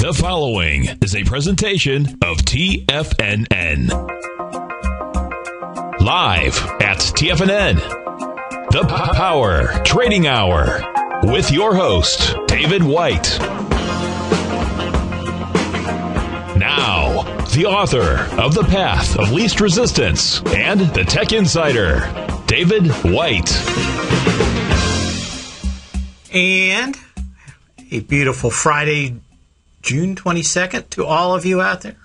The following is a presentation of TFNN. Live at TFNN, the Power Trading Hour, with your host, David White. Now, the author of The Path of Least Resistance and the Tech Insider, David White. And a beautiful Friday, June 22nd to all of you out there.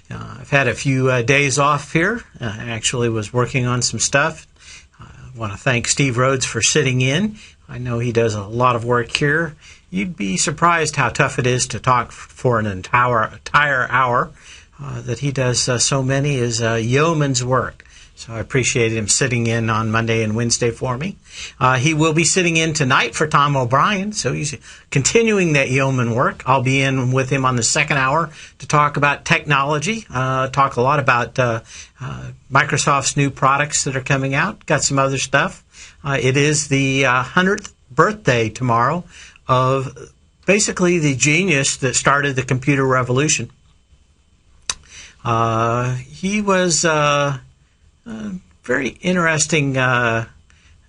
I've had a few days off here. I actually was working on some stuff. I want to thank Steve Rhodes for sitting in. I know he does a lot of work here. You'd be surprised how tough it is to talk for an entire hour. That he does so many is yeoman's work. So I appreciate him sitting in on Monday and Wednesday for me. He will be sitting in tonight for Tom O'Brien, so he's continuing that yeoman work. I'll be in with him on the second hour to talk about technology, talk a lot about Microsoft's new products that are coming out, got some other stuff. It is the 100th birthday tomorrow of basically the genius that started the computer revolution. He was... very interesting, an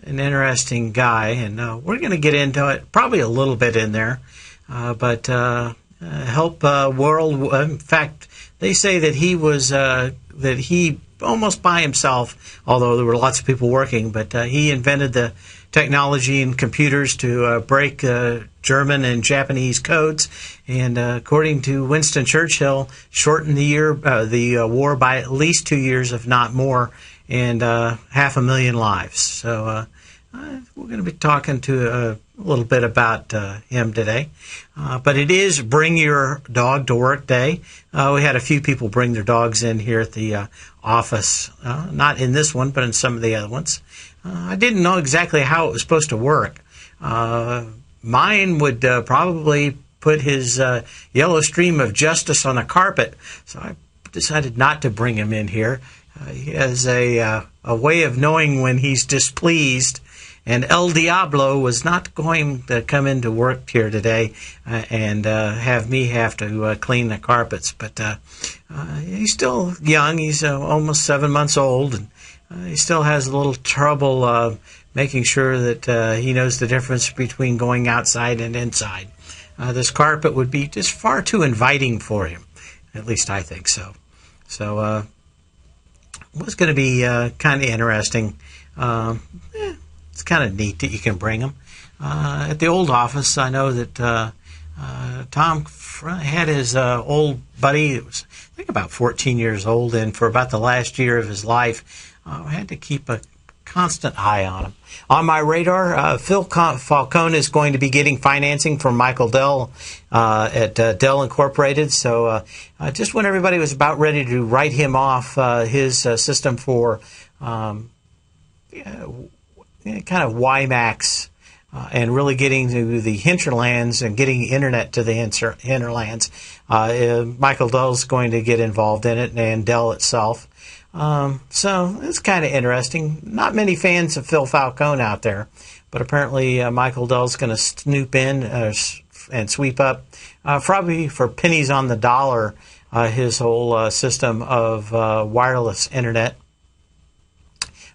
interesting guy, and we're going to get into it probably a little bit in there, but help world. In fact, they say that he was that he almost by himself, although there were lots of people working, but he invented the technology in computers to break German and Japanese codes, and according to Winston Churchill, shortened the war by at least 2 years, if not more, and 500,000 lives. So we're going to be talking to a little bit about him today. But it is Bring Your Dog to Work Day. We had a few people bring their dogs in here at the office, not in this one, but in some of the other ones. I didn't know exactly how it was supposed to work. Mine would probably put his yellow stream of justice on a carpet, so I decided not to bring him in here. He has a way of knowing when he's displeased, and El Diablo was not going to come into work here today and have me have to clean the carpets. But he's still young. He's almost 7 months old, and he still has a little trouble making sure that he knows the difference between going outside and inside. This carpet would be just far too inviting for him. At least I think so. So it was going to be kind of interesting. It's kind of neat that you can bring them. At the old office, I know that Tom had his old buddy, that was, I think, about 14 years old, and for about the last year of his life, I had to keep a constant eye on him. On my radar, Phil Falcone is going to be getting financing from Michael Dell at Dell Incorporated. So just when everybody was about ready to write him off his system for kind of WiMAX and really getting to the hinterlands and getting internet to the hinterlands, Michael Dell's going to get involved in it, and Dell itself. So it's kind of interesting. Not many fans of Phil Falcone out there, but apparently Michael Dell's going to snoop in and sweep up, probably for pennies on the dollar, his whole system of wireless internet.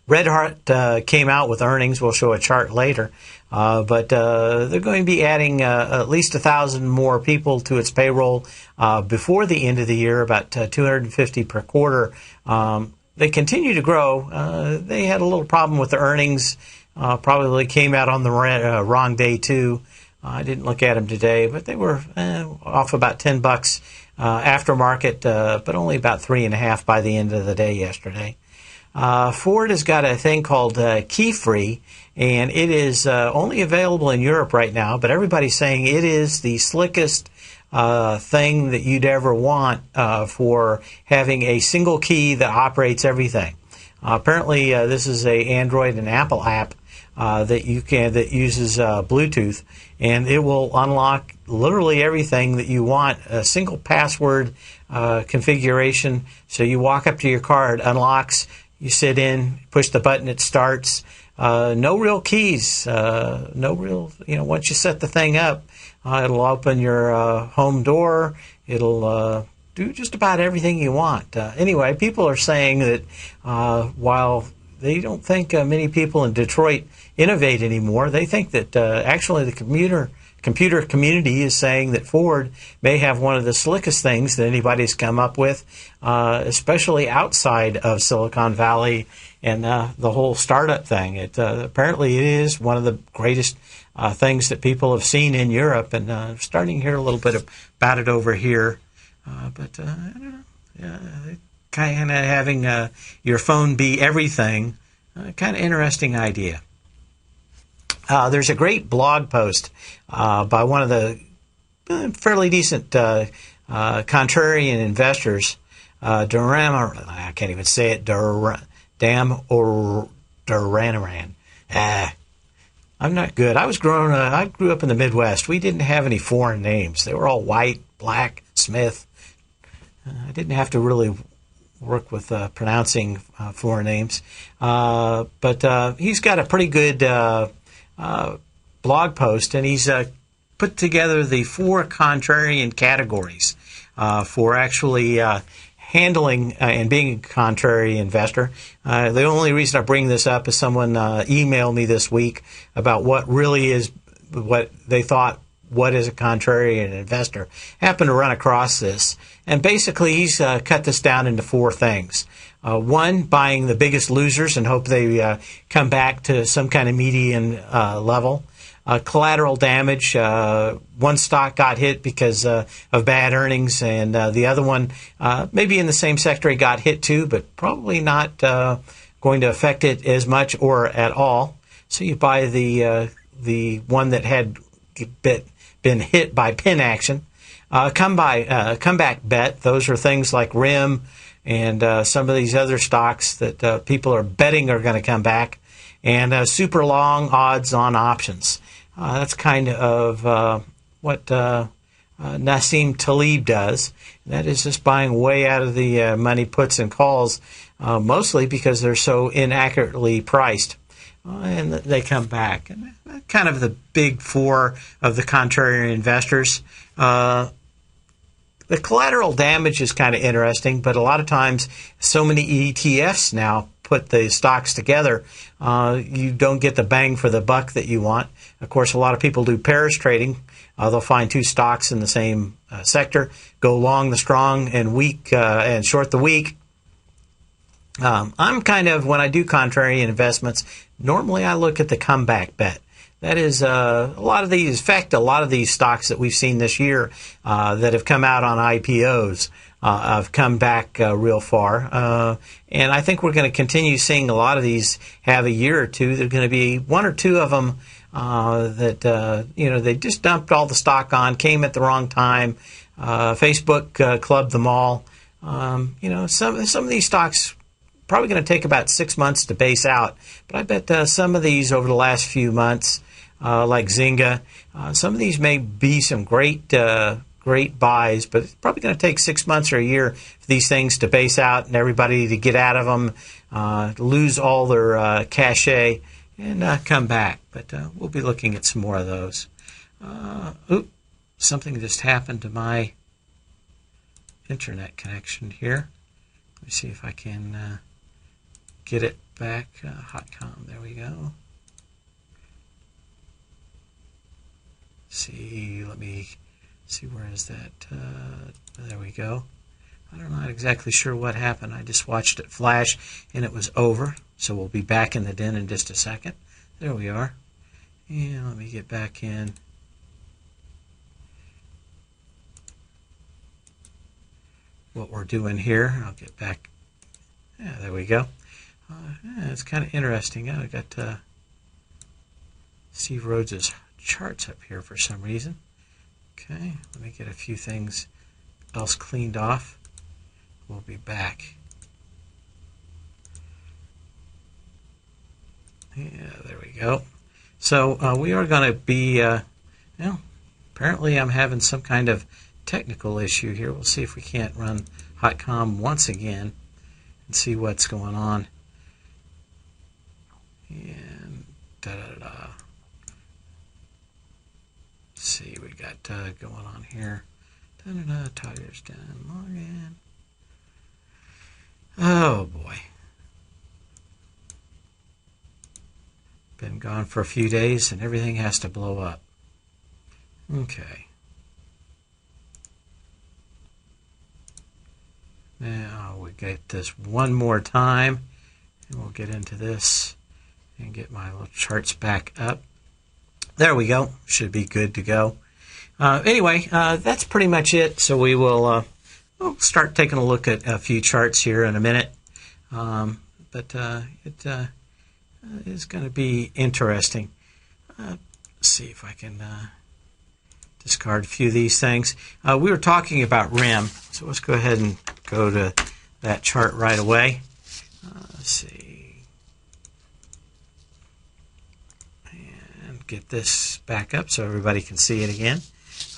Red Hat came out with earnings. We'll show a chart later. But they're going to be adding at least 1,000 more people to its payroll before the end of the year, about 250 per quarter. They continue to grow. They had a little problem with the earnings. Probably came out on the wrong day, too. I didn't look at them today, but they were off about $10 aftermarket, but only about 3.5 by the end of the day yesterday. Ford has got a thing called Key Free, and it is only available in Europe right now, but everybody's saying it is the slickest thing that you'd ever want for having a single key that operates everything. Apparently, this is a Android and Apple app that uses Bluetooth, and it will unlock literally everything that you want. A single password configuration. So you walk up to your car, it unlocks. You sit in, push the button, it starts. No real keys. No real. Once you set the thing up, It'll open your home door. It'll do just about everything you want. Anyway, people are saying that while they don't think many people in Detroit innovate anymore, they think that actually the computer community is saying that Ford may have one of the slickest things that anybody's come up with, especially outside of Silicon Valley and the whole startup thing. Apparently it is one of the greatest things that people have seen in Europe, and starting to hear a little bit about it over here. But I don't know. Kind of having your phone be everything, kind of interesting idea. There's a great blog post by one of the fairly decent contrarian investors, I can't even say it, Duranaran. I'm not good. I grew up in the Midwest. We didn't have any foreign names. They were all white, black, Smith. I didn't have to really work with pronouncing foreign names. But he's got a pretty good blog post, and he's put together the 4 contrarian categories for actually handling and being a contrary investor. The only reason I bring this up is someone emailed me this week about what really is what they thought what is a contrarian investor. Happened to run across this, and basically he's cut this down into 4 things. 1, buying the biggest losers and hope they come back to some kind of median level. Collateral damage. One stock got hit because of bad earnings, and the other one, maybe in the same sector, he got hit too, but probably not going to affect it as much or at all. So you buy the one that had been hit by pin action. Comeback bet. Those are things like RIM and some of these other stocks that people are betting are going to come back. And super long odds on options. That's kind of what Nassim Taleb does. That is just buying way out of the money puts and calls, mostly because they're so inaccurately priced. And they come back. And kind of the big 4 of the contrarian investors. The collateral damage is kind of interesting, but a lot of times so many ETFs now put the stocks together, you don't get the bang for the buck that you want. Of course, a lot of people do pairs trading. They'll find 2 stocks in the same sector, go long the strong and weak and short the weak. I'm kind of, when I do contrarian investments, normally I look at the comeback bet. That is a lot of these, in fact, a lot of these stocks that we've seen this year that have come out on IPOs have come back real far. And I think we're going to continue seeing a lot of these have a year or two. There's going to be 1 or 2 of them that, they just dumped all the stock on, came at the wrong time. Facebook clubbed them all. Some of these stocks probably going to take about 6 months to base out. But I bet some of these over the last few months, like Zynga, some of these may be some great buys, but it's probably going to take 6 months or a year for these things to base out and everybody to get out of them, lose all their cachet, and come back. But we'll be looking at some more of those. Something just happened to my internet connection here. Let me see if I can get it back. Hotcom, there we go. Let me see, where is that? There we go. I'm not exactly sure what happened. I just watched it flash and it was over. So we'll be back in the den in just a second. There we are. And let me get back in. What we're doing here. I'll get back. Yeah, there we go. It's kind of interesting. I got Steve Rhodes' charts up here for some reason. Okay, let me get a few things else cleaned off. We'll be back. Yeah, there we go. So we are going to be, apparently I'm having some kind of technical issue here. We'll see if we can't run Hotcom once again and see what's going on. And see, we got going on here. Tigers done. Morgan. Oh boy. Been gone for a few days and everything has to blow up. Okay. Now we get this one more time and we'll get into this and get my little charts back up. There we go. Should be good to go. Anyway, that's pretty much it. So we will we'll start taking a look at a few charts here in a minute. But it is going to be interesting. Let's see if I can discard a few of these things. We were talking about RIM, so let's go ahead and go to that chart right away. Let's see. And get this back up so everybody can see it again.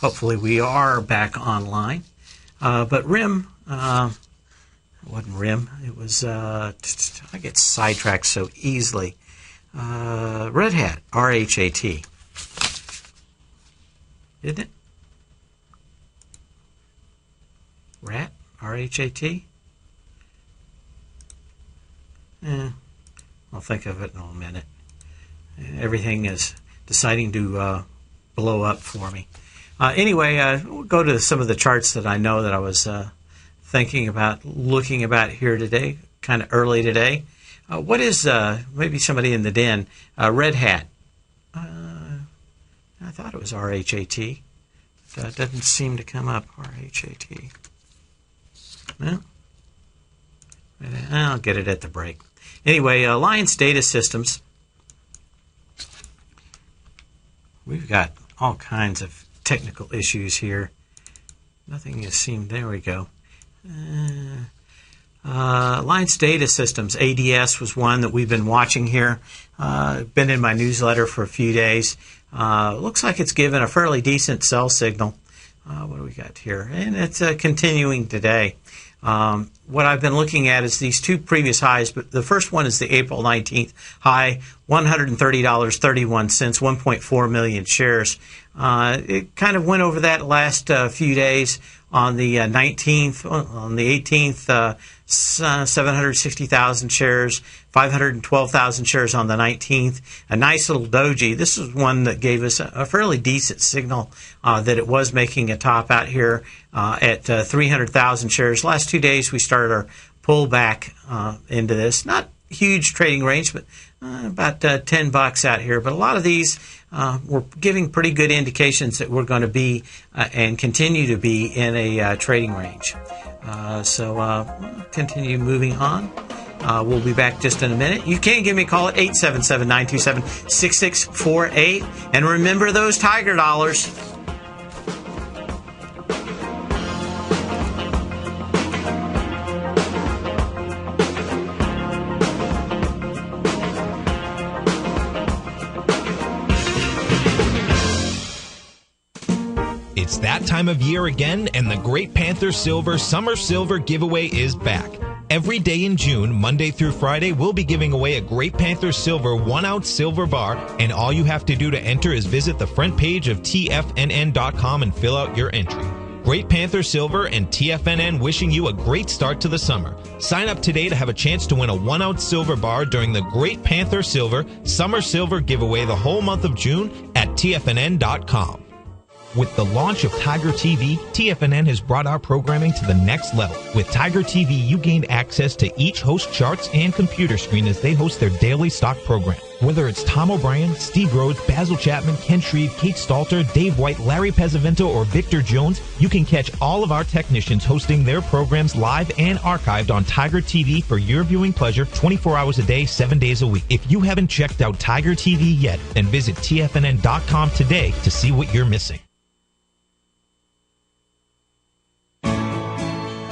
Hopefully we are back online. But RIM, it wasn't RIM, it was, I get sidetracked so easily. Red Hat, R-H-A-T. Isn't it? Rat, R-H-A-T? I'll think of it in a minute. Everything is deciding to blow up for me. Anyway, we'll go to some of the charts that I know that I was thinking about, looking about here today, kind of early today. What is, maybe somebody in the den, Red Hat? I thought it was R-H-A-T. It doesn't seem to come up, R-H-A-T. No? I'll get it at the break. Anyway, Alliance Data Systems. We've got all kinds of technical issues here. Nothing has seemed, there we go. Alliance Data Systems, ADS, was one that we've been watching here. Been in my newsletter for a few days. Looks like it's given a fairly decent sell signal. What do we got here? And it's continuing today. What I've been looking at is these two previous highs, but the first one is the April 19th high, $130.31, 1.4 million shares. It kind of went over that last few days. On the 19th, on the 18th, 760,000 shares, 512,000 shares on the 19th. A nice little doji. This is one that gave us a fairly decent signal that it was making a top out here at 300,000 shares. Last 2 days we started our pullback into this. Not huge trading range, but about $10 out here. But a lot of these were giving pretty good indications that we're going to be and continue to be in a trading range. So continue moving on. We'll be back just in a minute. You can give me a call at 877-927-6648. And remember those Tiger dollars. It's that time of year again, and the Great Panther Silver Summer Silver Giveaway is back. Every day in June, Monday through Friday, we'll be giving away a Great Panther Silver 1-ounce silver bar, and all you have to do to enter is visit the front page of TFNN.com and fill out your entry. Great Panther Silver and TFNN wishing you a great start to the summer. Sign up today to have a chance to win a 1-ounce silver bar during the Great Panther Silver Summer Silver Giveaway the whole month of June at TFNN.com. With the launch of Tiger TV, TFNN has brought our programming to the next level. With Tiger TV, you gained access to each host charts and computer screen as they host their daily stock program. Whether it's Tom O'Brien, Steve Rhodes, Basil Chapman, Ken Shreve, Kate Stalter, Dave White, Larry Pezzavento, or Victor Jones, you can catch all of our technicians hosting their programs live and archived on Tiger TV for your viewing pleasure 24 hours a day, 7 days a week. If you haven't checked out Tiger TV yet, then visit TFNN.com today to see what you're missing.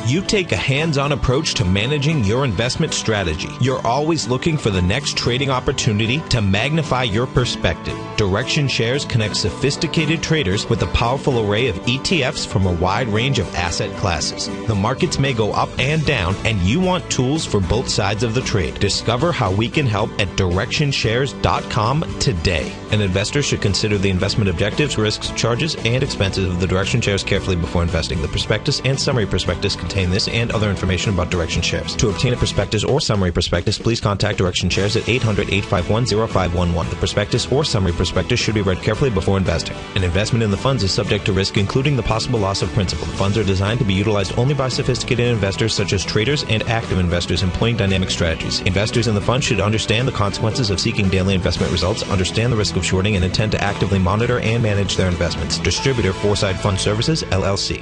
You take a hands-on approach to managing your investment strategy. You're always looking for the next trading opportunity to magnify your perspective. Direction Shares connects sophisticated traders with a powerful array of ETFs from a wide range of asset classes. The markets may go up and down, and you want tools for both sides of the trade. Discover how we can help at DirectionShares.com today. An investor should consider the investment objectives, risks, charges, and expenses of the Direction Shares carefully before investing. The prospectus and summary prospectus contain this and other information about Direction Shares. To obtain a prospectus or summary prospectus, please contact Direction Shares at 800-851-0511. The prospectus or summary prospectus should be read carefully before investing. An investment in the funds is subject to risk, including the possible loss of principal. The funds are designed to be utilized only by sophisticated investors such as traders and active investors employing dynamic strategies. Investors in the fund should understand the consequences of seeking daily investment results, understand the risk of shorting, and intend to actively monitor and manage their investments. Distributor Foreside Fund Services, LLC.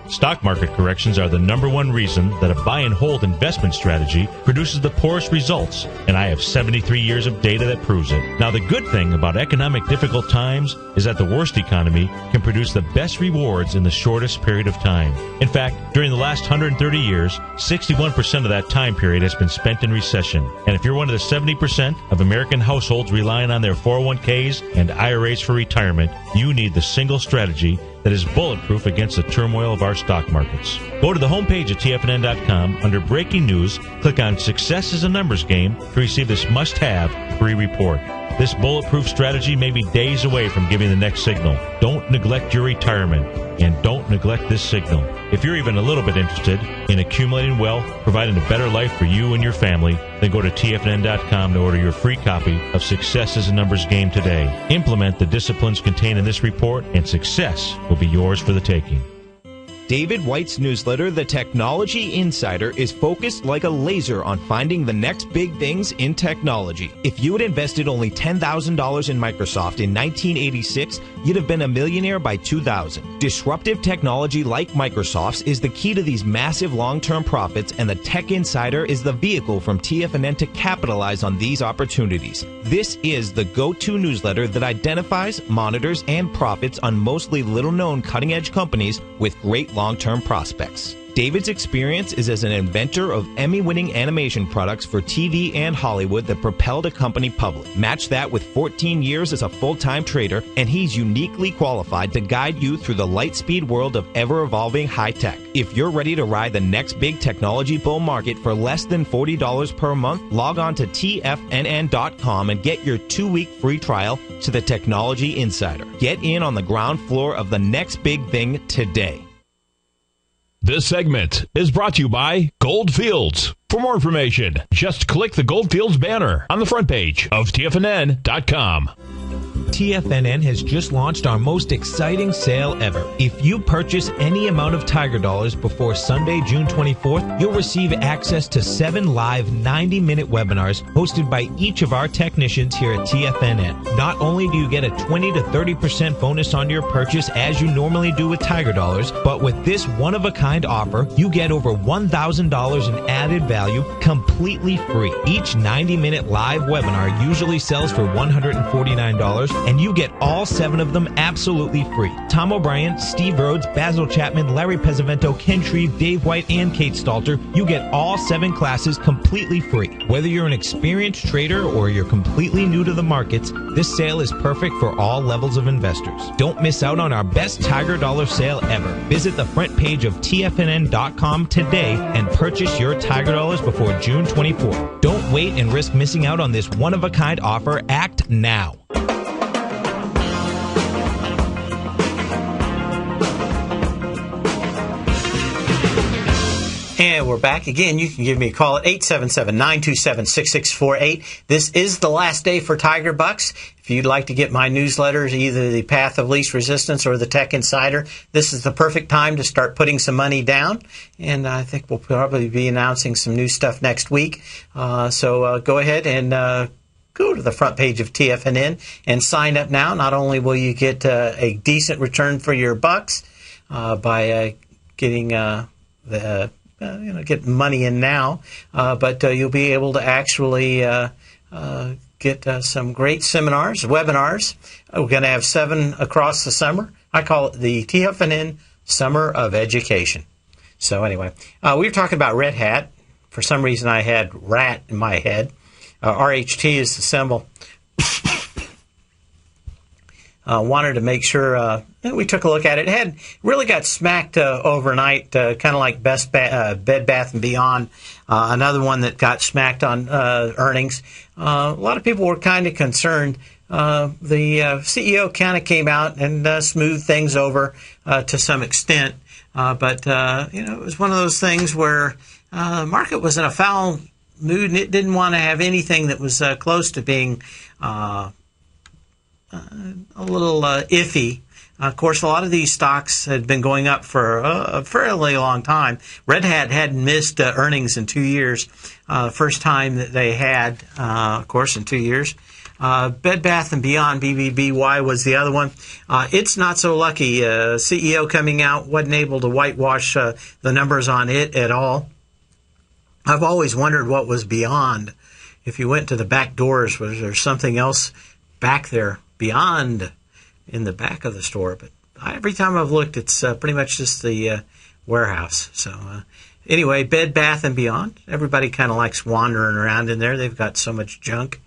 Stock market corrections are the number one reason that a buy and hold investment strategy produces the poorest results, and I have 73 years of data that proves it. Now, the good thing about economic difficult times is that the worst economy can produce the best rewards in the shortest period of time. In fact, during the last 130 years, 61% of that time period has been spent in recession. And if you're one of the 70% of American households relying on their 401ks and IRAs for retirement, you need the single strategy that is bulletproof against the turmoil of our stock markets. Go to the homepage at TFNN.com. Under Breaking News, click on Success is a Numbers Game to receive this must-have free report. This bulletproof strategy may be days away from giving the next signal. Don't neglect your retirement, and don't neglect this signal. If you're even a little bit interested in accumulating wealth, providing a better life for you and your family, then go to TFNN.com to order your free copy of Success is a Numbers Game today. Implement the disciplines contained in this report, and success will be yours for the taking. David White's newsletter, The Technology Insider, is focused like a laser on finding the next big things in technology. If you had invested only $10,000 in Microsoft in 1986, you'd have been a millionaire by 2000. Disruptive technology like Microsoft's is the key to these massive long-term profits, and the Tech Insider is the vehicle from TFNN to capitalize on these opportunities. This is the go-to newsletter that identifies, monitors, and profits on mostly little-known cutting-edge companies with great long-term prospects. David's experience is as an inventor of Emmy-winning animation products for TV and Hollywood that propelled a company public. Match that with 14 years as a full-time trader, and he's uniquely qualified to guide you through the light-speed world of ever-evolving high-tech. If you're ready to ride the next big technology bull market for less than $40 per month, log on to TFNN.com and get your 2-week free trial to the Technology Insider. Get in on the ground floor of the next big thing today. This segment is brought to you by Goldfields. For more information, just click the Goldfields banner on the front page of TFNN.com. TFNN has just launched our most exciting sale ever. If you purchase any amount of Tiger Dollars before Sunday, June 24th, you'll receive access to 7 live 90-minute webinars hosted by each of our technicians here at TFNN. Not only do you get a 20 to 30% bonus on your purchase as you normally do with Tiger Dollars, but with this one-of-a-kind offer, you get over $1,000 in added value completely free. Each 90-minute live webinar usually sells for $149, and you get all 7 of them absolutely free. Tom O'Brien, Steve Rhodes, Basil Chapman, Larry Pesavento, Ken Shreve, Dave White, and Kate Stalter, you get all 7 classes completely free. Whether you're an experienced trader or you're completely new to the markets, this sale is perfect for all levels of investors. Don't miss out on our best Tiger Dollar sale ever. Visit the front page of TFNN.com today and purchase your Tiger Dollars before June 24th. Don't wait and risk missing out on this one-of-a-kind offer. Act now. And we're back again. You can give me a call at 877-927-6648. This is the last day for Tiger Bucks. If you'd like to get my newsletters, either the Path of Least Resistance or the Tech Insider, this is the perfect time to start putting some money down. And I think we'll probably be announcing some new stuff next week. So go ahead and go to the front page of TFNN and sign up now. Not only will you get a decent return for your bucks by getting get money in now, but you'll be able to actually get some great seminars, webinars. We're going to have 7 across the summer. I call it the TFNN Summer of Education. So anyway, we were talking about Red Hat. For some reason, I had rat in my head. RHT is the symbol. Wanted to make sure we took a look at it. It had really got smacked overnight, kind of like Bed Bath & Beyond, another one that got smacked on earnings. A lot of people were kind of concerned. The CEO kind of came out and smoothed things over to some extent, but it was one of those things where the market was in a foul mood and it didn't want to have anything that was close to being a little iffy. Of course, a lot of these stocks had been going up for a fairly long time. Red Hat hadn't missed earnings in 2 years. First time that they had, of course, in 2 years. Bed Bath & Beyond, BBBY, was the other one. It's not so lucky. CEO coming out wasn't able to whitewash the numbers on it at all. I've always wondered what was beyond. If you went to the back doors, was there something else back there beyond in the back of the store? But every time I've looked, it's pretty much just the warehouse. So anyway, Bed Bath & Beyond. Everybody kind of likes wandering around in there. They've got so much junk.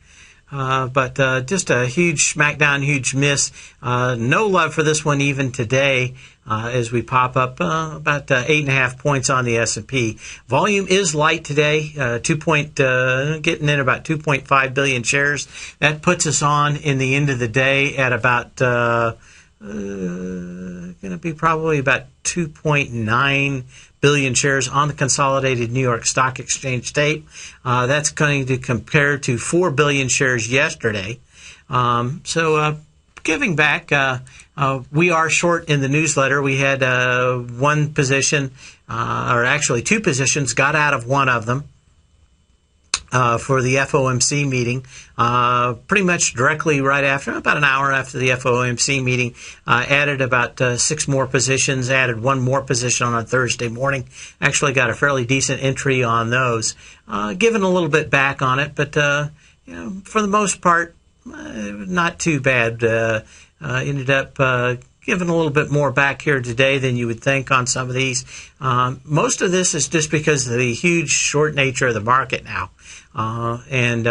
But just a huge smackdown, huge miss. No love for this one even today as we pop up about 8.5 points on the S&P. Volume is light today, getting in about 2.5 billion shares. That puts us on in the end of the day at about going to be probably about 2.9 billion shares on the consolidated New York Stock Exchange tape. That's going to compare to 4 billion shares yesterday. So giving back, we are short in the newsletter. We had one position, or actually two positions, got out of one of them. For the FOMC meeting, pretty much directly right after, about an hour after the FOMC meeting, added about 6 more positions, added 1 more position on Thursday morning. Actually got a fairly decent entry on those. Given a little bit back on it, but for the most part, not too bad. Ended up giving a little bit more back here today than you would think on some of these. Most of this is just because of the huge short nature of the market now. And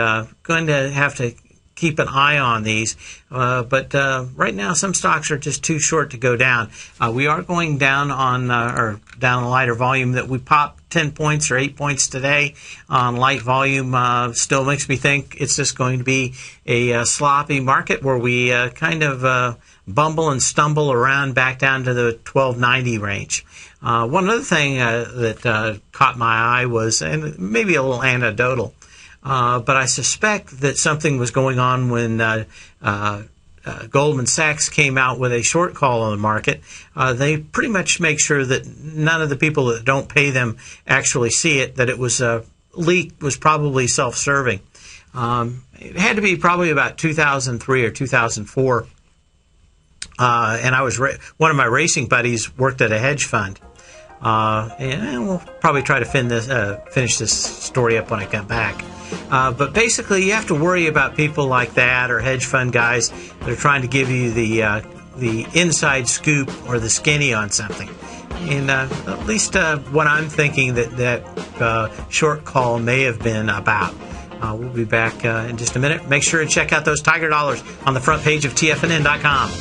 going to have to keep an eye on these. But right now, some stocks are just too short to go down. We are going down on, or down a lighter volume that we popped 10 points or 8 points today on light volume. Still makes me think it's just going to be a sloppy market where we kind of bumble and stumble around back down to the 1290 range. One other thing that caught my eye was, and maybe a little anecdotal, but I suspect that something was going on when Goldman Sachs came out with a short call on the market. They pretty much make sure that none of the people that don't pay them actually see it, that it was leak was probably self-serving. It had to be probably about 2003 or 2004. And I was one of my racing buddies worked at a hedge fund. And we'll probably try to finish this story up when I come back. But basically, you have to worry about people like that or hedge fund guys that are trying to give you the inside scoop or the skinny on something. And at least what I'm thinking that short call may have been about. We'll be back in just a minute. Make sure to check out those Tiger Dollars on the front page of TFNN.com.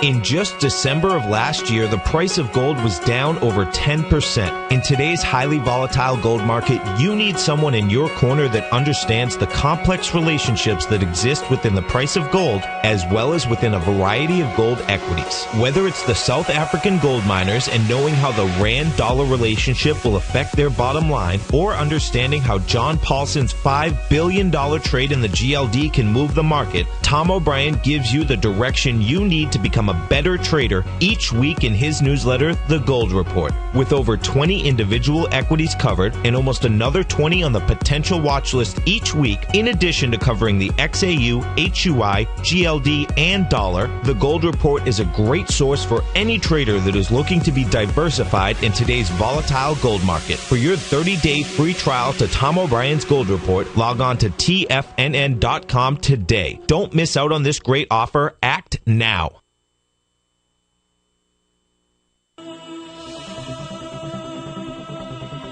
In just December of last year, the price of gold was down over 10%. In today's highly volatile gold market, you need someone in your corner that understands the complex relationships that exist within the price of gold, as well as within a variety of gold equities. Whether it's the South African gold miners and knowing how the Rand-dollar relationship will affect their bottom line, or understanding how John Paulson's $5 billion trade in the GLD can move the market, Tom O'Brien gives you the direction you need to become a better trader each week in his newsletter, The Gold Report. With over 20 individual equities covered and almost another 20 on the potential watch list each week, in addition to covering the XAU, HUI, GLD, and dollar, The Gold Report is a great source for any trader that is looking to be diversified in today's volatile gold market. For your 30-day free trial to Tom O'Brien's Gold Report, log on to TFNN.com today. Don't miss out on this great offer. Act now.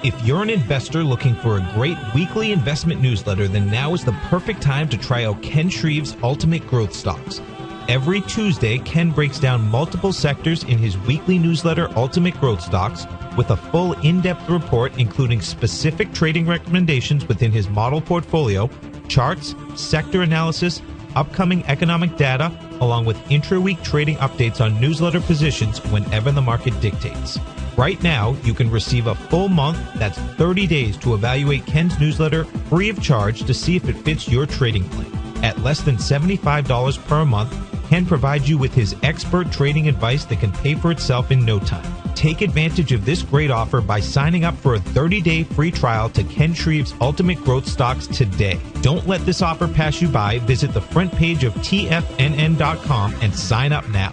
If you're an investor looking for a great weekly investment newsletter, then now is the perfect time to try out Ken Shreve's Ultimate Growth Stocks. Every Tuesday, Ken breaks down multiple sectors in his weekly newsletter, Ultimate Growth Stocks, with a full in-depth report including specific trading recommendations within his model portfolio, charts, sector analysis, upcoming economic data, along with intra-week trading updates on newsletter positions whenever the market dictates. Right now, you can receive a full month, that's 30 days, to evaluate Ken's newsletter free of charge to see if it fits your trading plan. At less than $75 per month, Ken provides you with his expert trading advice that can pay for itself in no time. Take advantage of this great offer by signing up for a 30-day free trial to Ken Shreve's Ultimate Growth Stocks today. Don't let this offer pass you by. Visit the front page of TFNN.com and sign up now.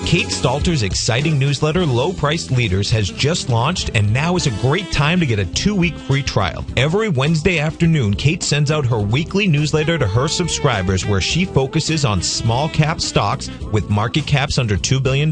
Kate Stalter's exciting newsletter, Low Priced Leaders, has just launched, and now is a great time to get a 2-week free trial. Every Wednesday afternoon, Kate sends out her weekly newsletter to her subscribers where she focuses on small cap stocks with market caps under $2 billion,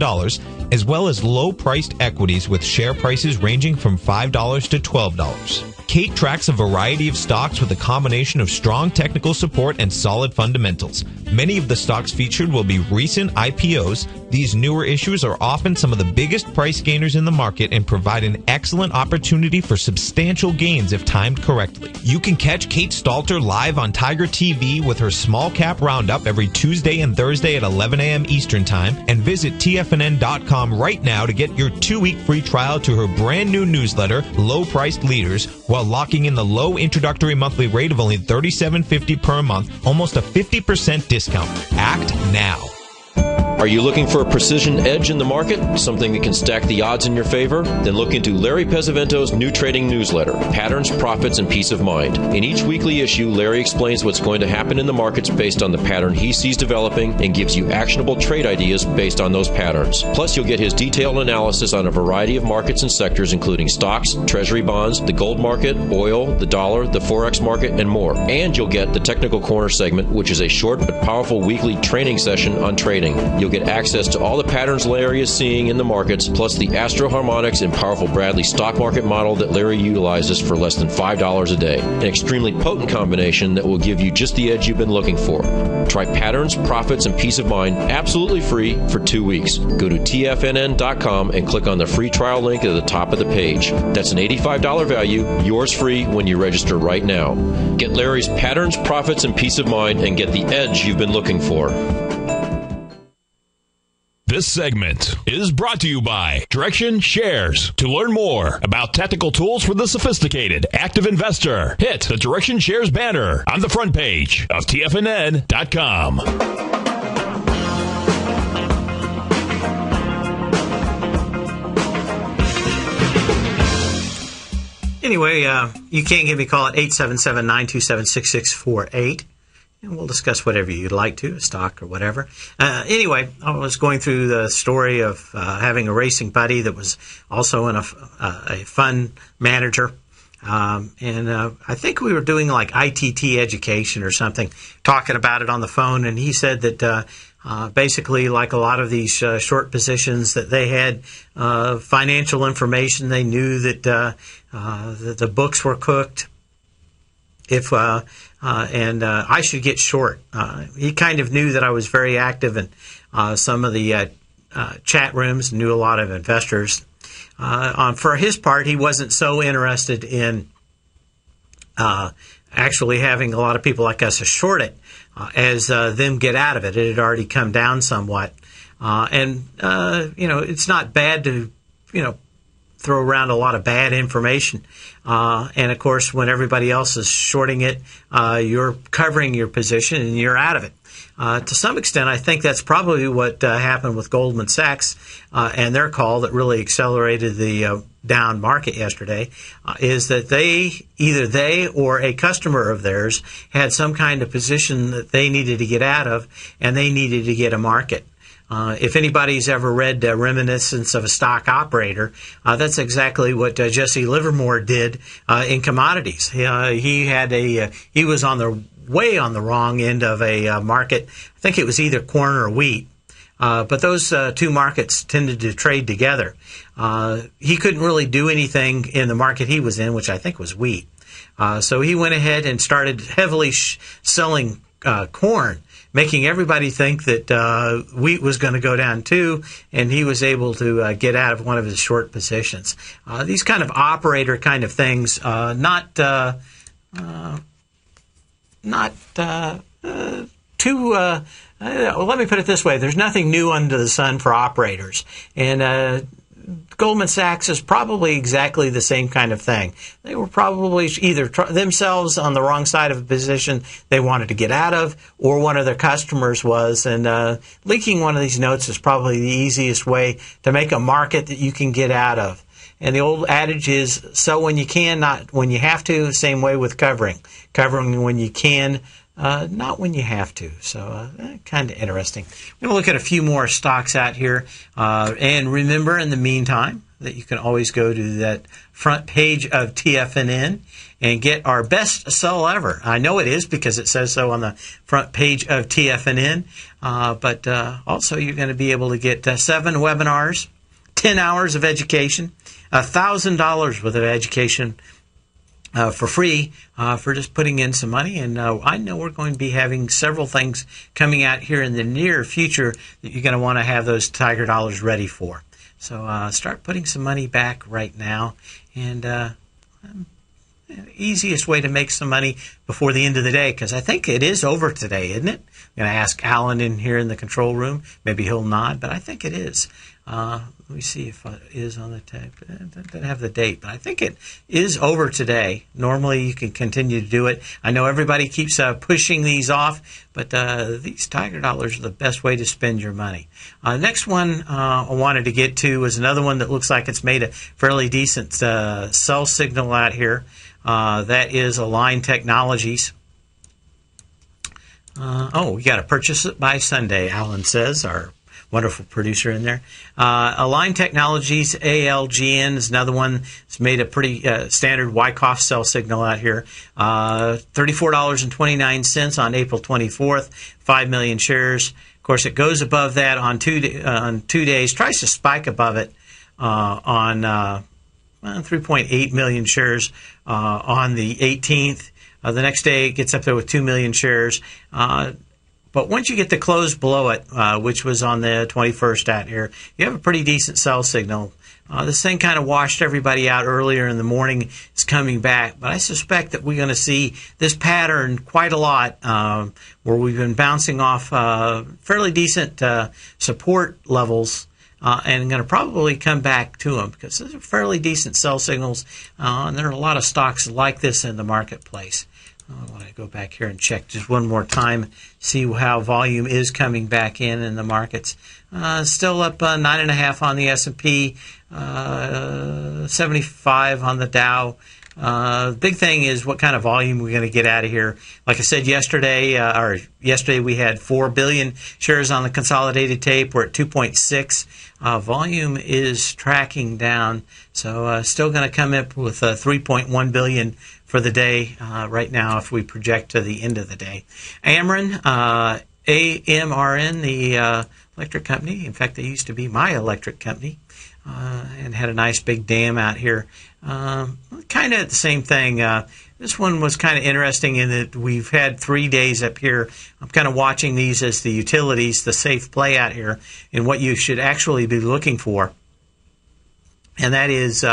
as well as low-priced equities with share prices ranging from $5 to $12. Kate tracks a variety of stocks with a combination of strong technical support and solid fundamentals. Many of the stocks featured will be recent IPOs. These newer issues are often some of the biggest price gainers in the market and provide an excellent opportunity for substantial gains if timed correctly. You can catch Kate Stalter live on Tiger TV with her Small Cap Roundup every Tuesday and Thursday at 11 a.m. Eastern Time, and visit TFNN.com right now to get your 2-week free trial to her brand new newsletter, Low Priced Leaders, while locking in the low introductory monthly rate of only $37.50 per month, almost a 50% discount. Act now. Are you looking for a precision edge in the market? Something that can stack the odds in your favor? Then look into Larry Pesavento's new trading newsletter, Patterns, Profits, and Peace of Mind. In each weekly issue, Larry explains what's going to happen in the markets based on the pattern he sees developing and gives you actionable trade ideas based on those patterns. Plus, you'll get his detailed analysis on a variety of markets and sectors, including stocks, treasury bonds, the gold market, oil, the dollar, the forex market, and more. And you'll get the Technical Corner segment, which is a short but powerful weekly training session on trading. You'll get access to all the patterns Larry is seeing in the markets, plus the Astro Harmonics and powerful Bradley stock market model that Larry utilizes for less than $5 a day. An extremely potent combination that will give you just the edge you've been looking for. Try Patterns, Profits, and Peace of Mind absolutely free for 2 weeks. Go to TFNN.com and click on the free trial link at the top of the page. That's an $85 value, yours free when you register right now. Get Larry's Patterns, Profits, and Peace of Mind and get the edge you've been looking for. This segment is brought to you by Direction Shares. To learn more about tactical tools for the sophisticated active investor, hit the Direction Shares banner on the front page of TFNN.com. Anyway, you can give me a call at 877-927-6648. And we'll discuss whatever you'd like to, a stock or whatever. Anyway, I was going through the story of having a racing buddy that was also in a fund manager. And I think we were doing like ITT education or something, talking about it on the phone. And he said that basically, like a lot of these short positions, that they had financial information. They knew that the books were cooked. And I should get short. He kind of knew that I was very active in some of the chat rooms, knew a lot of investors. For his part, he wasn't so interested in actually having a lot of people like us short it as them get out of it. It had already come down somewhat. It's not bad to, throw around a lot of bad information. And, of course, when everybody else is shorting it, you're covering your position and you're out of it. To some extent, I think that's probably what happened with Goldman Sachs and their call that really accelerated the down market yesterday, is that either they or a customer of theirs had some kind of position that they needed to get out of, and they needed to get a market. If anybody's ever read Reminiscence of a Stock Operator, that's exactly what Jesse Livermore did in commodities. He was way on the wrong end of a market. I think it was either corn or wheat. But those two markets tended to trade together. He couldn't really do anything in the market he was in, which I think was wheat. So he went ahead and started heavily selling corn, making everybody think that wheat was going to go down too, and he was able to get out of one of his short positions. These kind of operator kind of things, not too. Let me put it this way: there's nothing new under the sun for operators, and Goldman Sachs is probably exactly the same kind of thing. They were probably either themselves on the wrong side of a position they wanted to get out of, or one of their customers was, and leaking one of these notes is probably the easiest way to make a market that you can get out of. And the old adage is, sell when you can, not when you have to. Same way with covering. Covering when you can, not when you have to. So kind of interesting. We're going to look at a few more stocks out here. And remember, in the meantime, that you can always go to that front page of TFNN and get our best sell ever. I know it is because it says so on the front page of TFNN. But also you're going to be able to get 7 webinars, 10 hours of education, $1,000 worth of education for free for just putting in some money. And I know we're going to be having several things coming out here in the near future that you're going to want to have those Tiger Dollars ready for. So start putting some money back right now. And easiest way to make some money before the end of the day, because I think it is over today, isn't it? I'm going to ask Alan in here in the control room. Maybe he'll nod, but I think it is. Let me see if it is on the tape. It doesn't have the date, but I think it is over today. Normally, you can continue to do it. I know everybody keeps pushing these off, but these Tiger Dollars are the best way to spend your money. Next one I wanted to get to was another one that looks like it's made a fairly decent sell signal out here. That is Align Technologies. We got to purchase it by Sunday, Alan says, our wonderful producer in there. Align Technologies, ALGN, is another one that's made a pretty standard Wyckoff sell signal out here. $34.29 on April 24th, 5 million shares. Of course, it goes above that on 2 days, tries to spike above it on 3.8 million shares on the 18th. The next day, it gets up there with 2 million shares. But once you get the close below it, which was on the 21st out here, you have a pretty decent sell signal. This thing kind of washed everybody out earlier in the morning. It's coming back. But I suspect that we're going to see this pattern quite a lot, where we've been bouncing off fairly decent support levels. And going to probably come back to them because those are fairly decent sell signals. And there are a lot of stocks like this in the marketplace. I want to go back here and check just one more time, see how volume is coming back in the markets. Still up 9.5 on the S&P, 75 on the Dow. The big thing is what kind of volume we're going to get out of here. Like I said yesterday, we had 4 billion shares on the consolidated tape. We're at 2.6. Volume is tracking down, so still going to come up with 3.1 billion for the day right now if we project to the end of the day. Ameren, AMRN, the electric company. In fact, they used to be my electric company and had a nice big dam out here. Kind of the same thing. This one was kind of interesting in that we've had 3 days up here. I'm kind of watching these as the utilities, the safe play out here, and what you should actually be looking for. And that is,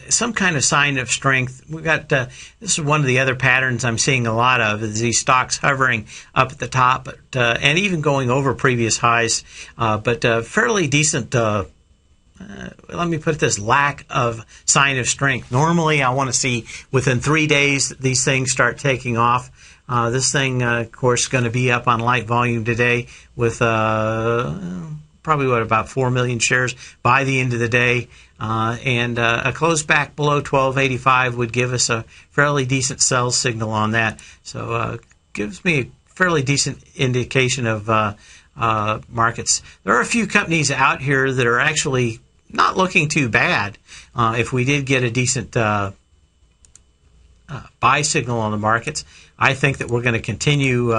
some kind of sign of strength. We've got this is one of the other patterns I'm seeing a lot of, is these stocks hovering up at the top, and even going over previous highs, but fairly decent. Let me put this, lack of sign of strength. Normally, I want to see within 3 days these things start taking off. This thing, of course, is going to be up on light volume today with probably about 4 million shares by the end of the day. And a close back below 1285 would give us a fairly decent sell signal on that. So gives me a fairly decent indication of markets. There are a few companies out here that are actually not looking too bad. If we did get a decent buy signal on the markets, I think that we're going to continue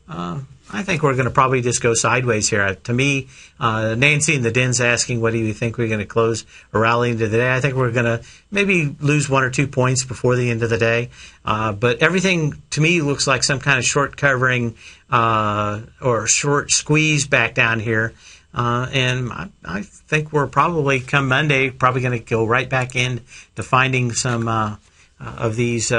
I think we're going to probably just go sideways here. To me, Nancy in the den's asking, what do you think we're going to close or rally into the day? I think we're going to maybe lose 1 or 2 points before the end of the day. But everything, to me, looks like some kind of short covering or short squeeze back down here. And I think we're probably, come Monday, probably going to go right back in to finding some of these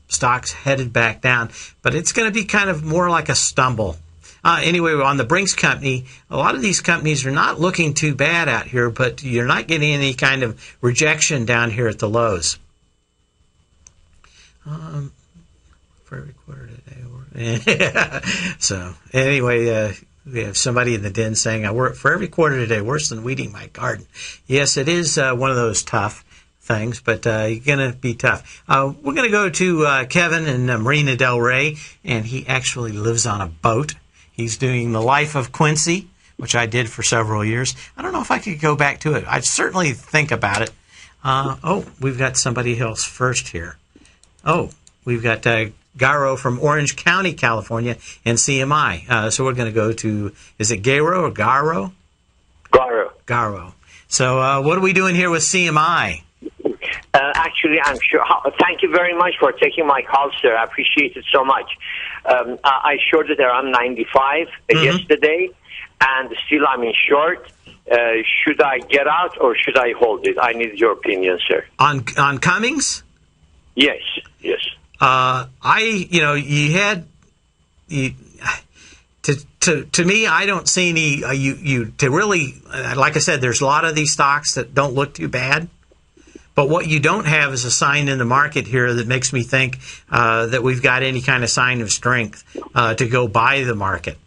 stocks headed back down, but it's going to be kind of more like a stumble. Anyway, on the Brinks company, a lot of these companies are not looking too bad out here, but you're not getting any kind of rejection down here at the lows. For every quarter today. So anyway, we have somebody in the den saying, I work for every quarter today, worse than weeding my garden. Yes, it is one of those tough things, but you're going to be tough. We're going to go to Kevin in Marina Del Rey, and he actually lives on a boat. He's doing The Life of Quincy, which I did for several years. I don't know if I could go back to it. I'd certainly think about it. We've got somebody else first here. We've got Garo from Orange County, California, and CMI. So we're going to go to, is it Garo or Garo? Garo. So what are we doing here with CMI? Actually, I'm sure. Thank you very much for taking my call, sir. I appreciate it so much. I shorted around 95 yesterday, and still I'm in short. Should I get out or should I hold it? I need your opinion, sir. On Cummings? Yes. To me, I don't see any to really, like I said, there's a lot of these stocks that don't look too bad. But what you don't have is a sign in the market here that makes me think that we've got any kind of sign of strength to go buy the market.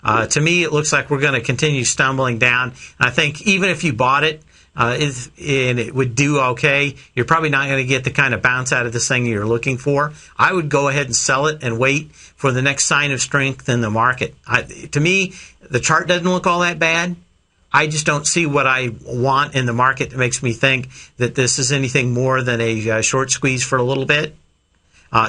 To me, it looks like we're going to continue stumbling down. I think even if you bought it and it would do okay, you're probably not going to get the kind of bounce out of this thing you're looking for. I would go ahead and sell it and wait for the next sign of strength in the market. To me, the chart doesn't look all that bad. I just don't see what I want in the market that makes me think that this is anything more than a short squeeze for a little bit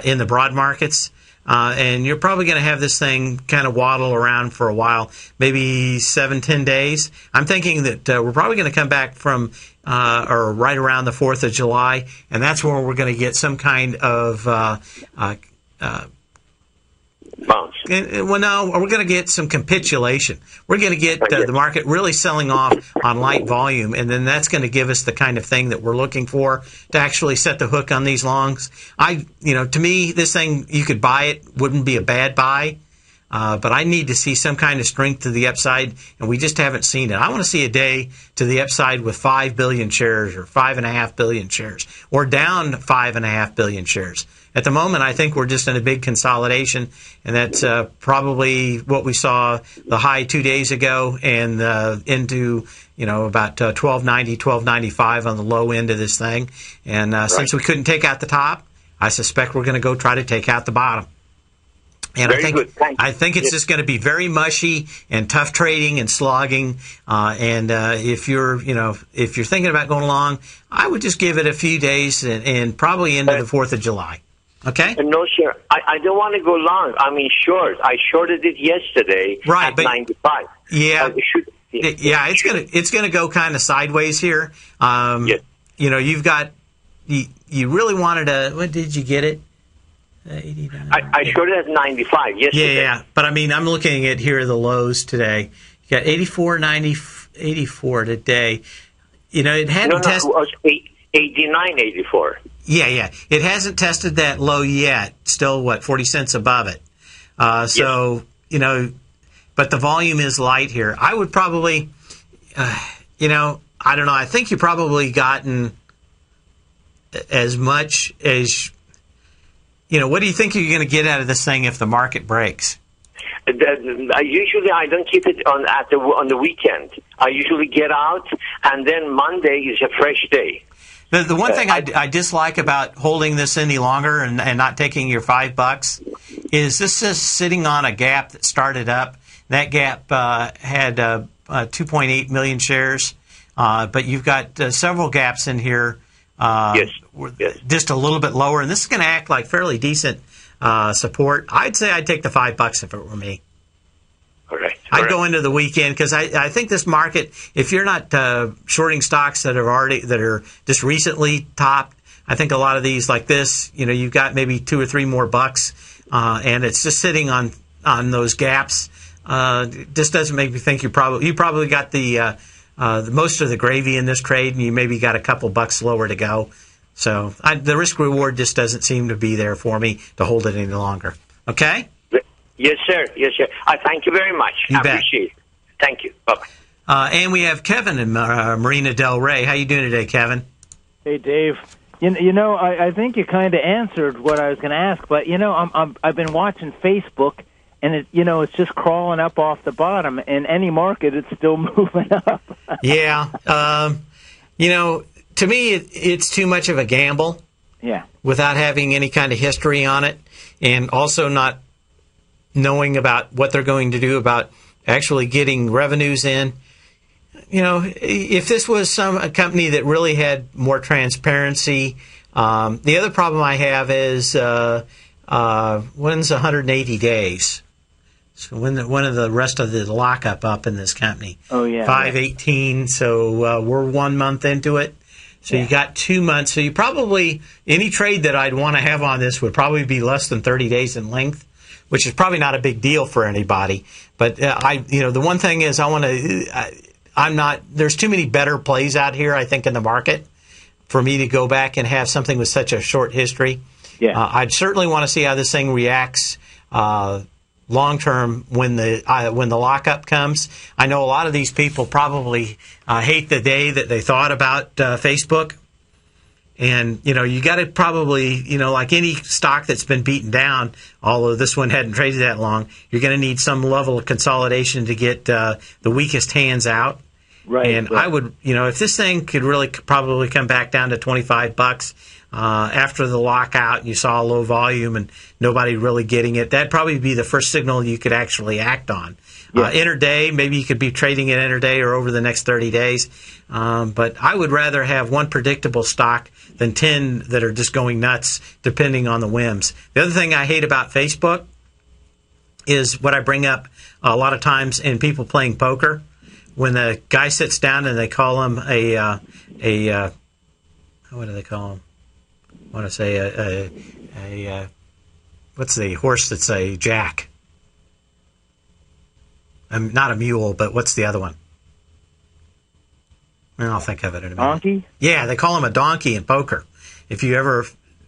in the broad markets. And you're probably going to have this thing kind of waddle around for a while, maybe 7-10 days. I'm thinking that we're probably going to come back from or right around the 4th of July, and that's where we're going to get some kind of bounce. Well, no, we're going to get some capitulation. We're going to get the market really selling off on light volume, and then that's going to give us the kind of thing that we're looking for to actually set the hook on these longs. To me, this thing, you could buy it, wouldn't be a bad buy, but I need to see some kind of strength to the upside, and we just haven't seen it. I want to see a day to the upside with 5 billion shares or 5.5 billion shares, or down 5.5 billion shares. At the moment, I think we're just in a big consolidation, and that's probably what we saw the high 2 days ago and into about 1290, 1295 on the low end of this thing. And since we couldn't take out the top, I suspect we're going to go try to take out the bottom. And I think it's just going to be very mushy and tough trading and slogging. And if you're thinking about going long, I would just give it a few days and probably into the 4th of July. Okay? No, sir. I don't want to go long. I mean, short. I shorted it yesterday at 95. Yeah. It's gonna go kind of sideways here. Yes. You've got you really wanted to. What did you get it? 89. I shorted at 95 yesterday. Yeah. But I mean, I'm looking at here the lows today. You got 84.84 today. It hadn't tested. No, it was 89.84. Yeah. It hasn't tested that low yet. Still, 40 cents above it. So, but the volume is light here. I would probably, I don't know. I think you've probably gotten as much as, what do you think you're going to get out of this thing if the market breaks? Usually I don't keep it on the weekend. I usually get out, and then Monday is a fresh day. The one thing I dislike about holding this any longer and not taking your $5 is this is sitting on a gap that started up. That gap had 2.8 million shares, but you've got several gaps in here. Yes. Just a little bit lower, and this is going to act like fairly decent support. I'd say I'd take the $5 if it were me. All right. I'd go into the weekend because I think this market, if you're not shorting stocks that are just recently topped, I think a lot of these like this, you've got maybe 2 or 3 more bucks, and it's just sitting on those gaps. Just doesn't make me think you probably got the most of the gravy in this trade, and you maybe got a couple bucks lower to go. So the risk reward just doesn't seem to be there for me to hold it any longer. Okay. Yes, sir. Yes, sir. I thank you very much. You I bet. appreciate it. Thank you. Bye-bye. And we have Kevin in Marina Del Rey. How you doing today, Kevin? Hey, Dave. I think you kind of answered what I was going to ask, but I've been watching Facebook, and it's just crawling up off the bottom. In any market, it's still moving up. Yeah. To me, it's too much of a gamble. Yeah. Without having any kind of history on it, and also not knowing about what they're going to do about actually getting revenues in. If this was a company that really had more transparency, the other problem I have is when's 180 days? So when of the rest of the lockup up in this company? Oh, yeah. 5/18, so we're 1 month into it. So you got 2 months. So you probably, any trade that I'd want to have on this would probably be less than 30 days in length, which is probably not a big deal for anybody. But the one thing is there's too many better plays out here, I think, in the market for me to go back and have something with such a short history. Yeah. I'd certainly want to see how this thing reacts long term when the lockup comes. I know a lot of these people probably hate the day that they thought about Facebook. And, you got to probably, like any stock that's been beaten down, although this one hadn't traded that long, you're going to need some level of consolidation to get the weakest hands out. Right. And I would, if this thing could really probably come back down to $25 after the lockout, and you saw a low volume and nobody really getting it, that'd probably be the first signal you could actually act on. Yeah. Intraday, maybe you could be trading it intraday or over the next 30 days. But I would rather have one predictable stock than 10 that are just going nuts depending on the whims. The other thing I hate about Facebook is what I bring up a lot of times in people playing poker. When the guy sits down and they call him what do they call him? I want to say what's the horse that's a jack? Not a mule, but what's the other one? I'll think of it in a minute. Donkey? Yeah, they call him a donkey in poker. If you ever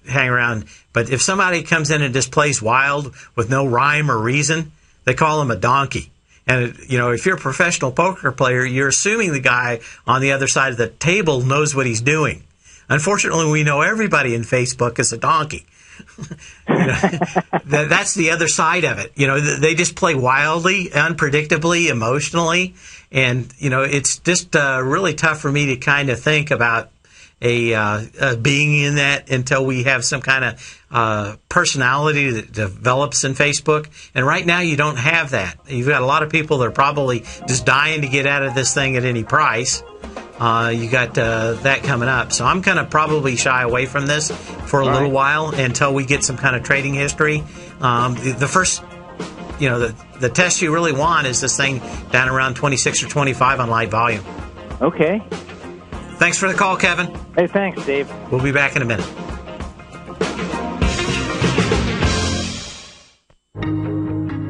hang around. But if somebody comes in and just plays wild with no rhyme or reason, they call him a donkey. And, if you're a professional poker player, you're assuming the guy on the other side of the table knows what he's doing. Unfortunately, we know everybody in Facebook is a donkey. That's the other side of it. They just play wildly, unpredictably, emotionally. And, it's just really tough for me to kind of think about being in that until we have some kind of personality that develops in Facebook. And right now you don't have that. You've got a lot of people that are probably just dying to get out of this thing at any price. You got that coming up. So I'm going to probably shy away from this for a little while until we get some kind of trading history. The first, the test you really want is this thing down around 26 or 25 on light volume. Okay. Thanks for the call, Kevin. Hey, thanks, Dave. We'll be back in a minute.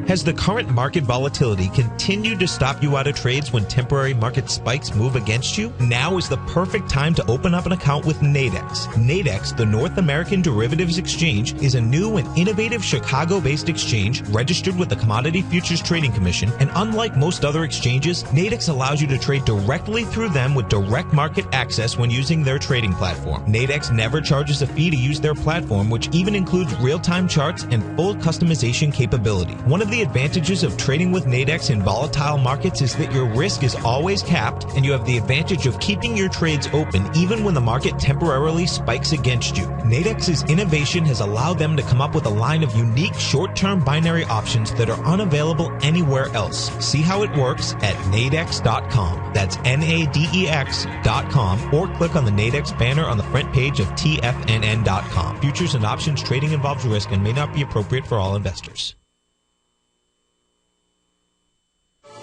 Has the current market volatility continued to stop you out of trades when temporary market spikes move against you? Now is the perfect time to open up an account with Nadex. Nadex, the North American Derivatives Exchange, is a new and innovative Chicago-based exchange registered with the Commodity Futures Trading Commission, and unlike most other exchanges, Nadex allows you to trade directly through them with direct market access when using their trading platform. Nadex never charges a fee to use their platform, which even includes real-time charts and full customization capability. One of the the advantages of trading with Nadex in volatile markets is that your risk is always capped, and you have the advantage of keeping your trades open even when the market temporarily spikes against you. Nadex's innovation has allowed them to come up with a line of unique short-term binary options that are unavailable anywhere else. See how it works at nadex.com. That's nadex.com, or click on the Nadex banner on the front page of TFNN.com. Futures and options trading involves risk and may not be appropriate for all investors.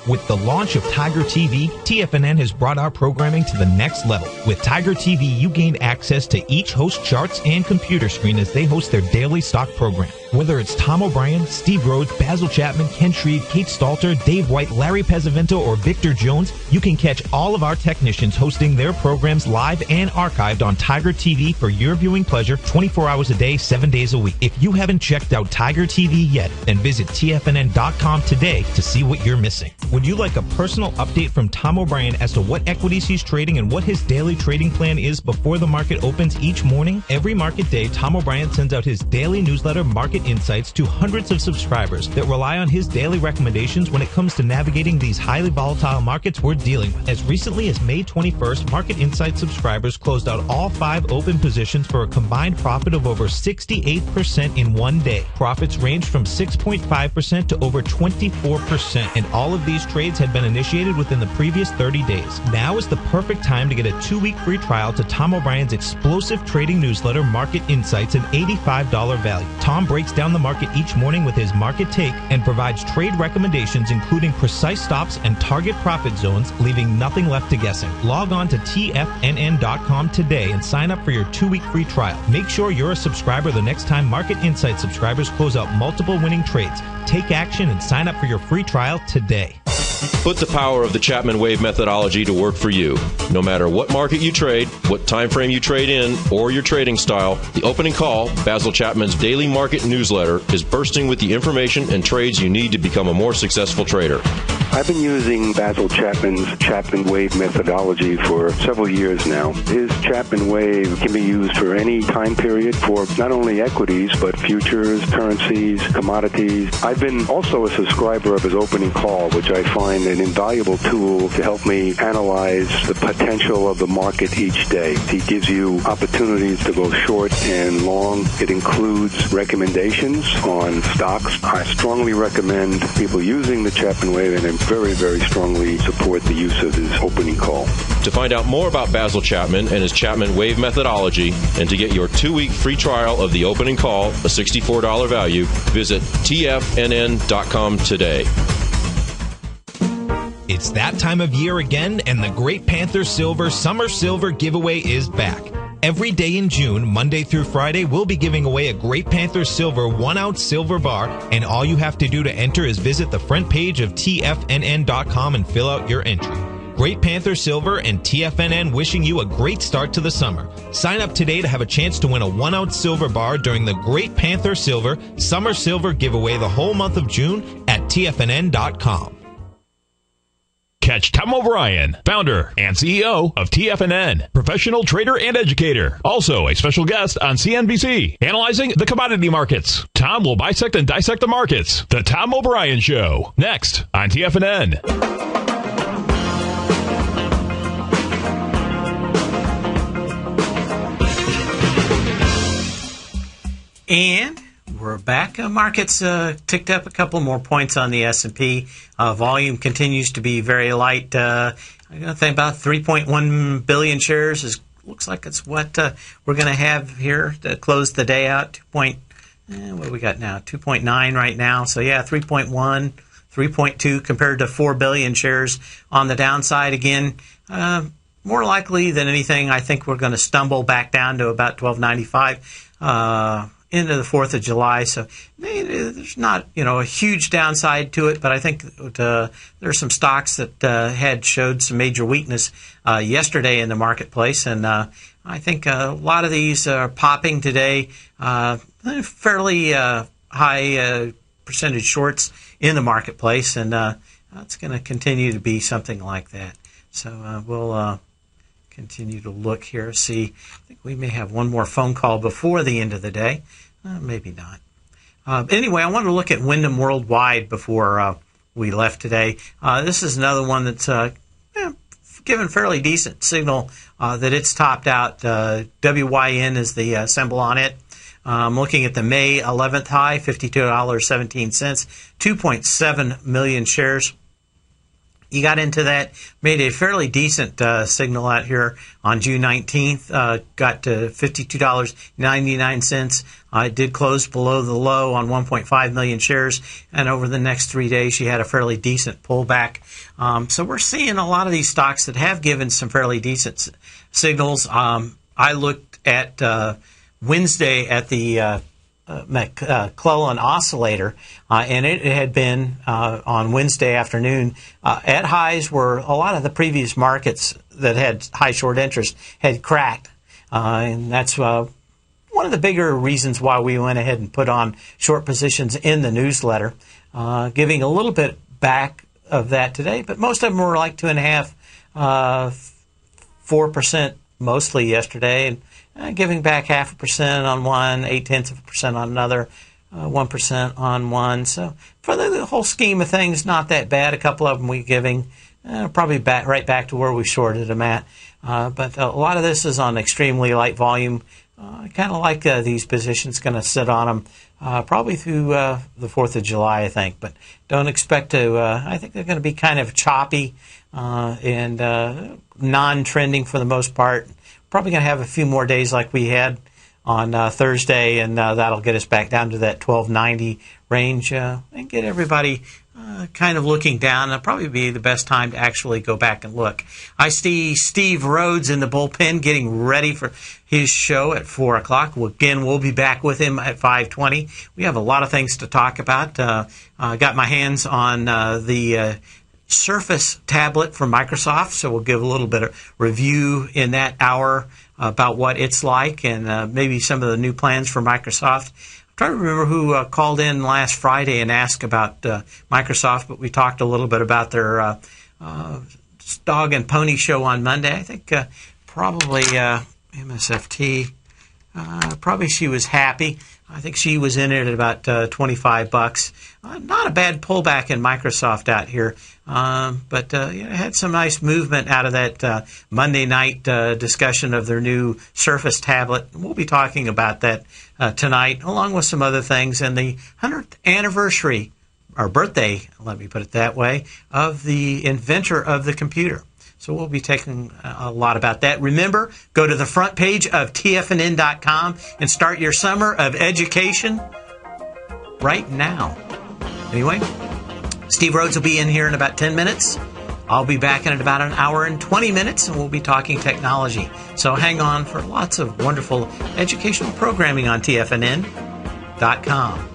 With the launch of Tiger TV, TFNN has brought our programming to the next level. With Tiger TV, you gain access to each host charts and computer screen as they host their daily stock program. Whether it's Tom O'Brien, Steve Rhodes, Basil Chapman, Ken Shreve, Kate Stalter, Dave White, Larry Pesavento, or Victor Jones, you can catch all of our technicians hosting their programs live and archived on Tiger TV for your viewing pleasure 24 hours a day, 7 days a week. If you haven't checked out Tiger TV yet, then visit TFNN.com today to see what you're missing. Would you like a personal update from Tom O'Brien as to what equities he's trading and what his daily trading plan is before the market opens each morning? Every market day, Tom O'Brien sends out his daily newsletter, Market Insights, to hundreds of subscribers that rely on his daily recommendations when it comes to navigating these highly volatile markets we're dealing with. As recently as May 21st, Market Insights subscribers closed out all 5 open positions for a combined profit of over 68% in one day. Profits ranged from 6.5% to over 24%, and all of these trades had been initiated within the previous 30 days. Now is the perfect time to get a 2-week free trial to Tom O'Brien's explosive trading newsletter, Market Insights, an $85 value. Tom breaks down the market each morning with his market take and provides trade recommendations including precise stops and target profit zones, leaving nothing left to guessing. Log on to TFNN.com today and sign up for your 2-week free trial. Make sure you're a subscriber the next time Market Insights subscribers close out multiple winning trades. Take action and sign up for your free trial today. Put the power of the Chapman Wave methodology to work for you. No matter what market you trade, what time frame you trade in, or your trading style, the Opening Call, Basil Chapman's daily market newsletter, is bursting with the information and trades you need to become a more successful trader. I've been using Basil Chapman's Chapman Wave methodology for several years now. His Chapman Wave can be used for any time period for not only equities, but futures, currencies, commodities. I've been also a subscriber of his Opening Call, which I find an invaluable tool to help me analyze the potential of the market each day. He gives you opportunities to go short and long. It includes recommendations on stocks. I strongly recommend people using the Chapman Wave, and I very, very strongly support the use of his Opening Call. To find out more about Basil Chapman and his Chapman Wave methodology, and to get your 2-week free trial of the Opening Call, a $64 value, visit TFNN.com today. It's that time of year again, and the Great Panther Silver Summer Silver giveaway is back. Every day in June, Monday through Friday, we'll be giving away a Great Panther Silver 1-ounce silver bar, and all you have to do to enter is visit the front page of TFNN.com and fill out your entry. Great Panther Silver and TFNN wishing you a great start to the summer. Sign up today to have a chance to win a 1-ounce silver bar during the Great Panther Silver Summer Silver giveaway the whole month of June at TFNN.com. Catch Tom O'Brien, founder and CEO of TFNN, professional trader and educator. Also a special guest on CNBC, analyzing the commodity markets. Tom will bisect and dissect the markets. The Tom O'Brien Show, next on TFNN. And we're back. Markets ticked up a couple more points on the S&P. Volume continues to be very light. I'm going to think about 3.1 billion shares. Looks like it's what we're going to have here to close the day out. What do we got now? 2.9 right now. So, yeah, 3.1, 3.2 compared to 4 billion shares on the downside. Again, more likely than anything, I think we're going to stumble back down to about 12.95. Into the 4th of July, so there's not, a huge downside to it, but I think there are some stocks that had showed some major weakness yesterday in the marketplace, and I think a lot of these are popping today, fairly high percentage shorts in the marketplace, and it's going to continue to be something like that. So we'll continue to look here, see. I think we may have one more phone call before the end of the day. Maybe not. Anyway, I wanted to look at Wyndham Worldwide before we left today. This is another one that's given fairly decent signal that it's topped out. WYN is the symbol on it. I'm looking at the May 11th high, $52.17, 2.7 million shares. You got into that, made a fairly decent signal out here on June 19th, got to $52.99. It did close below the low on 1.5 million shares, and over the next 3 days, you had a fairly decent pullback. So we're seeing a lot of these stocks that have given some fairly decent signals. I looked at Wednesday at the McClellan oscillator, and it had been on Wednesday afternoon at highs where a lot of the previous markets that had high short interest had cracked, and that's one of the bigger reasons why we went ahead and put on short positions in the newsletter, giving a little bit back of that today, but most of them were like 2.5%, 4% mostly yesterday, and giving back 0.5% on one, 0.8% on another, 1% on one. So for the whole scheme of things, not that bad. A couple of them we giving probably right back to where we shorted them at. But a lot of this is on extremely light volume. I kind of like these positions, going to sit on them probably through the 4th of July, I think. But don't expect to, I think they're going to be kind of choppy and non-trending for the most part. Probably going to have a few more days like we had on Thursday, and that'll get us back down to that 1290 range and get everybody kind of looking down. It'll probably be the best time to actually go back and look. I see Steve Rhodes in the bullpen getting ready for his show at 4 o'clock. Again, we'll be back with him at 5:20. We have a lot of things to talk about. I got my hands on the Surface tablet from Microsoft, so we'll give a little bit of review in that hour about what it's like and maybe some of the new plans for Microsoft. I'm trying to remember who called in last Friday and asked about Microsoft, but we talked a little bit about their dog and pony show on Monday. I think probably MSFT, probably she was happy. I think she was in it at about $25. Not a bad pullback in Microsoft out here, but it had some nice movement out of that Monday night discussion of their new Surface tablet. We'll be talking about that tonight, along with some other things, and the 100th anniversary, or birthday, let me put it that way, of the inventor of the computer. So we'll be taking a lot about that. Remember, go to the front page of TFNN.com and start your summer of education right now. Anyway, Steve Rhodes will be in here in about 10 minutes. I'll be back in about an hour and 20 minutes, and we'll be talking technology. So hang on for lots of wonderful educational programming on TFNN.com.